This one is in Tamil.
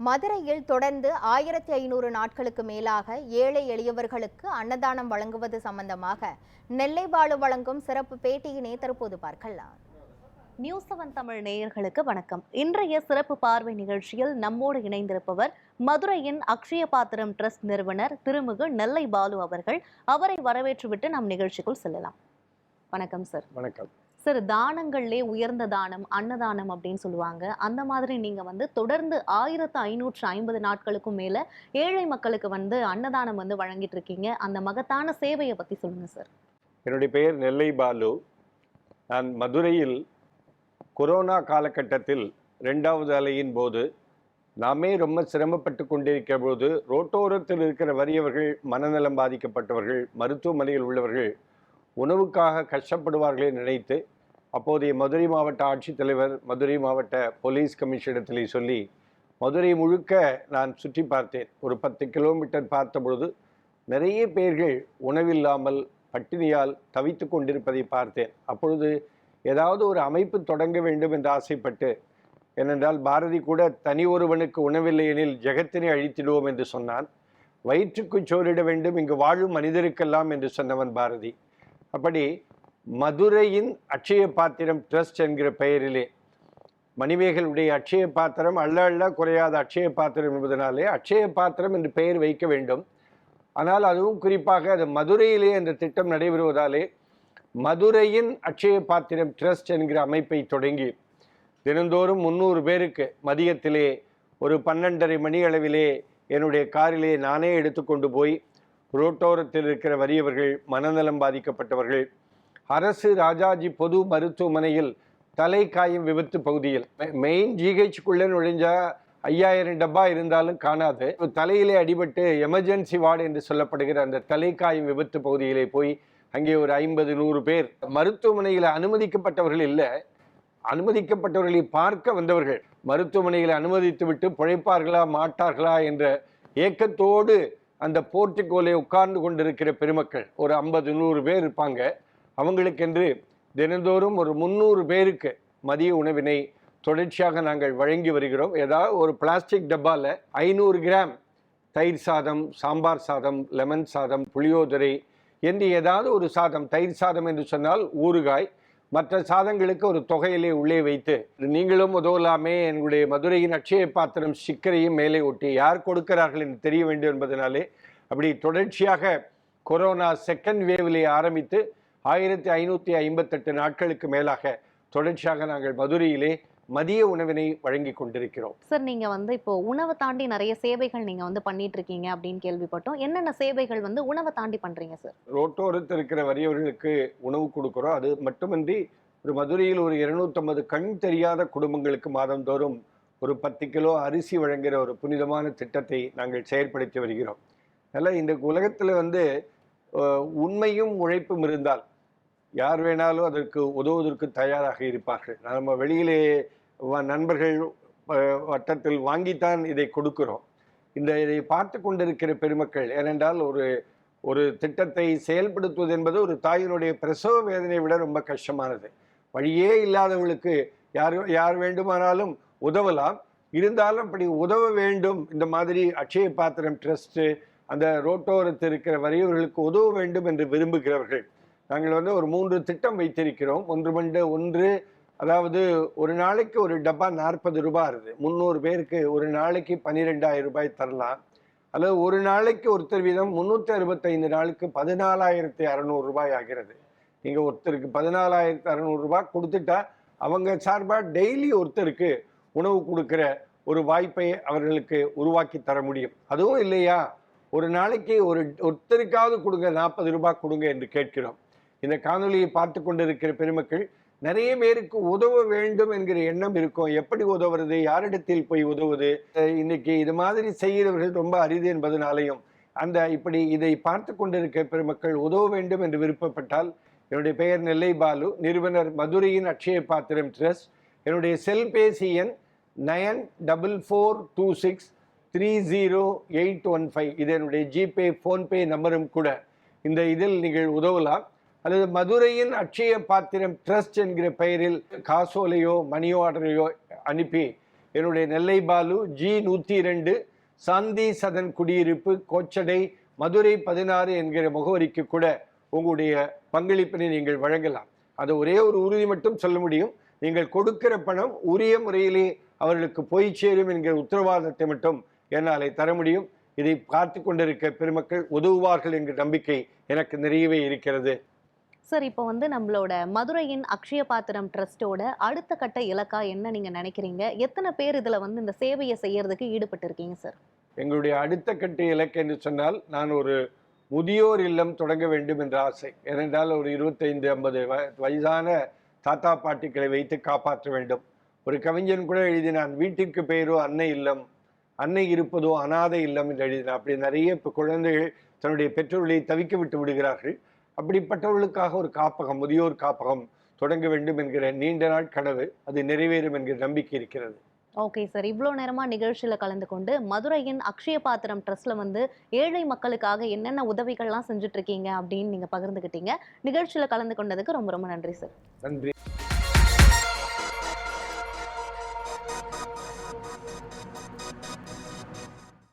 மதுரையில் தொடர்ந்து 1500 நாட்களுக்கு மேலாக ஏழை எளியவர்களுக்கு அன்னதானம் வழங்குவது சம்பந்தமாக நெல்லை பாலு வழங்கும் சிறப்பு பேட்டியினை தற்போது பார்க்கலாம். நியூஸ் 7 தமிழ் நேயர்களுக்கு வணக்கம். இன்றைய சிறப்பு பார்வை நிகழ்ச்சியில் நம்மோடு இணைந்திருப்பவர் மதுரையின் அக்ஷய பாத்திரம் ட்ரஸ்ட் நிறுவனர் திருமிகு நெல்லை பாலு அவர்கள். அவரை வரவேற்றுவிட்டு நம் நிகழ்ச்சிக்குள் செல்லலாம். வணக்கம் சார். வணக்கம் சார். தானங்கள்லே உயர்ந்த தானம் அன்னதானம் அப்படின்னு சொல்லுவாங்க. அந்த மாதிரி நீங்க தொடர்ந்து 1550 நாட்களுக்கும் மேல ஏழை மக்களுக்கு அன்னதானம் வழங்கிட்டு இருக்கீங்க. அந்த மகத்தான சேவையை பத்தி சொல்லுங்க சார். என்னுடைய பெயர் நெல்லை பாலு. நான் மதுரையில் கொரோனா காலகட்டத்தில் 2வது அலையின் போது நாமே ரொம்ப சிரமப்பட்டு கொண்டிருக்கிற போது ரோட்டோரத்தில் இருக்கிற வறியவர்கள், மனநலம் பாதிக்கப்பட்டவர்கள், மருத்துவமனையில் உள்ளவர்கள் உணவுக்காக கஷ்டப்படுவார்களே நினைத்து அப்போதைய மதுரை மாவட்ட ஆட்சித்தலைவர், மதுரை மாவட்ட போலீஸ் கமிஷனத்திலே சொல்லி மதுரை முழுக்க நான் சுற்றி பார்த்தேன். ஒரு 10 கிலோமீட்டர் பார்த்த பொழுது நிறைய பேர்கள் உணவில்லாமல் பட்டினியால் தவித்து கொண்டிருப்பதை பார்த்தேன். அப்பொழுது ஏதாவது ஒரு அமைப்பு தொடங்க வேண்டும் என்று ஆசைப்பட்டு, ஏனென்றால் பாரதி கூட தனி ஒருவனுக்கு உணவில்லை எனில் ஜெகத்தினை அழித்திடுவோம் என்று சொன்னான். வயிற்றுக்கு சோறிட வேண்டும் இங்கு வாழும் மனிதருக்கெல்லாம் என்று சொன்னவன் பாரதி. அப்படி மதுரையின் அக்ஷய பாத்திரம் ட்ரஸ்ட் என்கிற பெயரிலே மணிமேகலுடைய அக்ஷய பாத்திரம் அள்ள அள்ள குறையாத அக்ஷய பாத்திரம் என்பதனாலே அக்ஷய பாத்திரம் என்று பெயர் வைக்க வேண்டும். ஆனால் அதுவும் குறிப்பாக அது மதுரையிலே அந்த திட்டம் நடைபெறுவதாலே மதுரையின் அக்ஷய பாத்திரம் ட்ரஸ்ட் என்கிற அமைப்பை தொடங்கி தினந்தோறும் 300 பேருக்கு மதியத்திலே ஒரு 12:30 மணி அளவிலே என்னுடைய காரிலே நானே எடுத்துக்கொண்டு போய் ரோட்டோரத்தில் இருக்கிற வறியவர்கள், மனநலம் பாதிக்கப்பட்டவர்கள், அரசு ராஜாஜி பொது மருத்துவமனையில் தலை காயம் விபத்து பகுதியில் மெயின் ஜிஹெச்சுக்குள்ளே நுழைஞ்சா 5000 டப்பா இருந்தாலும் காணாது. தலையிலே அடிபட்டு எமர்ஜென்சி வார்டு என்று சொல்லப்படுகிற அந்த தலை காயம் விபத்து பகுதியிலே போய் அங்கே ஒரு 50-100 பேர் மருத்துவமனையில் அனுமதிக்கப்பட்டவர்கள் இல்லை, அனுமதிக்கப்பட்டவர்களை பார்க்க வந்தவர்கள், மருத்துவமனையில் அனுமதித்து விட்டு பிழைப்பார்களா மாட்டார்களா என்ற ஏக்கத்தோடு அந்த போர்ட்டிகோலை உட்கார்ந்து கொண்டிருக்கிற பெருமக்கள் ஒரு 50-100 பேர் இருப்பாங்க. அவங்களுக்கென்று தினந்தோறும் ஒரு 300 பேருக்கு மதிய உணவினை தொடர்ச்சியாக நாங்கள் வழங்கி வருகிறோம். ஏதாவது ஒரு பிளாஸ்டிக் டப்பாவில் 500 கிராம் தயிர் சாதம், சாம்பார் சாதம், லெமன் சாதம், புளியோதரை என்று ஏதாவது ஒரு சாதம், தயிர் சாதம் என்று சொன்னால் ஊறுகாய், மற்ற சாதங்களுக்கு ஒரு தொகையிலே உள்ளே வைத்து நீங்களும் உதவலாமே எங்களுடைய மதுரையின் அக்ஷய பாத்திரம் ஸ்டிக்கரையும் மேலே ஒட்டி யார் கொடுக்கிறார்கள் என்று தெரிய வேண்டும் என்பதனாலே அப்படி தொடர்ச்சியாக கொரோனா செகண்ட் வேவிலே ஆரம்பித்து 1558 நாட்களுக்கு மேலாக தொடர்ச்சியாக நாங்கள் மதுரையிலே மதிய உணவினை வழங்கி கொண்டிருக்கிறோம். சார், நீங்க இப்போ உணவை தாண்டி நிறைய சேவைகள் நீங்க பண்ணிட்டு இருக்கீங்க அப்படின்னு கேள்விப்பட்டோம். என்னென்ன சேவைகள் உணவை தாண்டி பண்றீங்க சார்? ரோட்டோரத்தில் இருக்கிற வறியவர்களுக்கு உணவு கொடுக்கிறோம். அது மட்டுமின்றி ஒரு மதுரையில் ஒரு 250 கண் தெரியாத குடும்பங்களுக்கு மாதந்தோறும் ஒரு 10 கிலோ அரிசி வழங்குகிற ஒரு புனிதமான திட்டத்தை நாங்கள் செயல்படுத்தி வருகிறோம். அதனால் இந்த உலகத்தில் உண்மையும் உழைப்பும் இருந்தால் யார் வேணாலும் அதற்கு உதவுவதற்கு தயாராக இருப்பார்கள். நம்ம வெளியிலே நண்பர்கள் வட்டத்தில் வாங்கித்தான் இதை கொடுக்கிறோம். இதை பார்த்து கொண்டிருக்கிற பெருமக்கள், ஏனென்றால் ஒரு திட்டத்தை செயல்படுத்துவது என்பது ஒரு தாயினுடைய பிரசவ வேதனை விட ரொம்ப கஷ்டமானது. வழியே இல்லாதவர்களுக்கு யார் வேண்டுமானாலும் உதவலாம். இருந்தாலும் அப்படி உதவ வேண்டும், இந்த மாதிரி அக்ஷய பாத்திரம் ட்ரஸ்ட்டு அந்த ரோட்டோரத்தில் இருக்கிற வறியவர்களுக்கு உதவ வேண்டும் என்று விரும்புகிறவர்கள் நாங்கள் ஒரு 3 திட்டம் வைத்திருக்கிறோம். ஒன்று அதாவது ஒரு நாளைக்கு ஒரு டப்பா 40 ரூபாய் இருக்குது. 300 பேருக்கு ஒரு நாளைக்கு 12,000 ரூபாய் தரலாம். அல்லது ஒரு நாளைக்கு ஒருத்தர் வீதம் 365 நாளுக்கு 14,600 ரூபாய் ஆகிறது. நீங்கள் ஒருத்தருக்கு 14,600 ரூபாய் கொடுத்துட்டா அவங்க சார்பாக டெய்லி ஒருத்தருக்கு உணவு கொடுக்குற ஒரு வாய்ப்பை அவர்களுக்கு உருவாக்கி தர முடியும். அதுவும் இல்லையா, ஒரு நாளைக்கு ஒருத்தருக்காவது கொடுங்க, 40 ரூபாய் கொடுங்க என்று கேட்கிறோம். இந்த காணொலியை பார்த்து கொண்டிருக்கிற பெருமக்கள் நிறைய பேருக்கு உதவ வேண்டும் என்கிற எண்ணம் இருக்கும். எப்படி உதவுறது, யாரிடத்தில் போய் உதவுவது, இன்னைக்கு இது மாதிரி செய்கிறவர்கள் ரொம்ப அரிது என்பதனாலையும் இப்படி இதை பார்த்து கொண்டிருக்கிற பெருமக்கள் உதவ வேண்டும் என்று விருப்பப்பட்டால் என்னுடைய பெயர் நெல்லை பாலு, நிறுவனர் மதுரையின் அக்ஷய பாத்திரம் ட்ரஸ்ட். என்னுடைய செல்பேசி எண் 9426300815. இது என்னுடைய ஜிபே ஃபோன்பே நம்பரும் கூட. இந்த இதில் நீங்கள் உதவலாம். அல்லது மதுரையின் அக்ஷய பாத்திரம் ட்ரஸ்ட் என்கிற பெயரில் காசோலையோ மணி ஆர்டரையோ அனுப்பி என்னுடைய நெல்லை பாலு G102 சாந்தி சதன் குடியிருப்பு கோச்சடை மதுரை 16 என்கிற முகவரிக்கு கூட உங்களுடைய பங்களிப்பினை நீங்கள் வழங்கலாம். அது ஒரே ஒரு உறுதி மட்டும் சொல்ல முடியும், நீங்கள் கொடுக்கிற பணம் உரிய முறையிலே அவர்களுக்கு போய் சேரும் என்கிற உத்தரவாதத்தை மட்டும் என்னாலே தர முடியும். இதை பார்த்து கொண்டிருக்க பெருமக்கள் உதவுவார்கள் என்கிற நம்பிக்கை எனக்கு நிறையவே இருக்கிறது. சார், இப்போ வந்து நம்மளோட மதுரையின் அக்ஷய பாத்திரம் ட்ரஸ்டோட அடுத்த கட்ட இலக்கா என்ன நீங்க நினைக்கிறீங்க? எத்தனை பேர் இதுல வந்து இந்த சேவையை செய்யறதுக்கு ஈடுபட்டு இருக்கீங்க சார்? எங்களுடைய அடுத்த கட்ட இலக்கு என்று சொன்னால், நான் ஒரு முதியோர் இல்லம் தொடங்க வேண்டும் என்ற ஆசை. ஏனென்றால் ஒரு 25-50 வயதான தாத்தா பாட்டிகளை வைத்து காப்பாற்ற வேண்டும். ஒரு கவிஞன் கூட எழுதினான், வீட்டிற்கு பெயரோ அன்னை இல்லம், அன்னை இருப்பதோ அனாதை இல்லம் என்று எழுதினான். அப்படி நிறைய குழந்தைகள் தன்னுடைய பெற்றோர்களை தவிக்க விட்டு விடுகிறார்கள். அப்படிப்பட்டவர்களுக்காக ஒரு காப்பகம், முதியோர் காப்பகம் தொடங்க வேண்டும் என்கிற நீண்ட நாள் கனவு, அது நிறைவேறும் என்கிற நம்பிக்கை இருக்கிறது. ஓகே சார், இவ்வளோ நேரமா நிகழ்ச்சியில கலந்து கொண்டு மதுரையின் அக்ஷய பாத்திரம் ட்ரஸ்ட்ல வந்து ஏழை மக்களுக்காக என்னென்ன உதவிகள்லாம் செஞ்சுட்டு இருக்கீங்க அப்படின்னு நீங்க பகிர்ந்துக்கிட்டீங்க. நிகழ்ச்சியில கலந்து கொண்டதுக்கு ரொம்ப ரொம்ப நன்றி சார். நன்றி.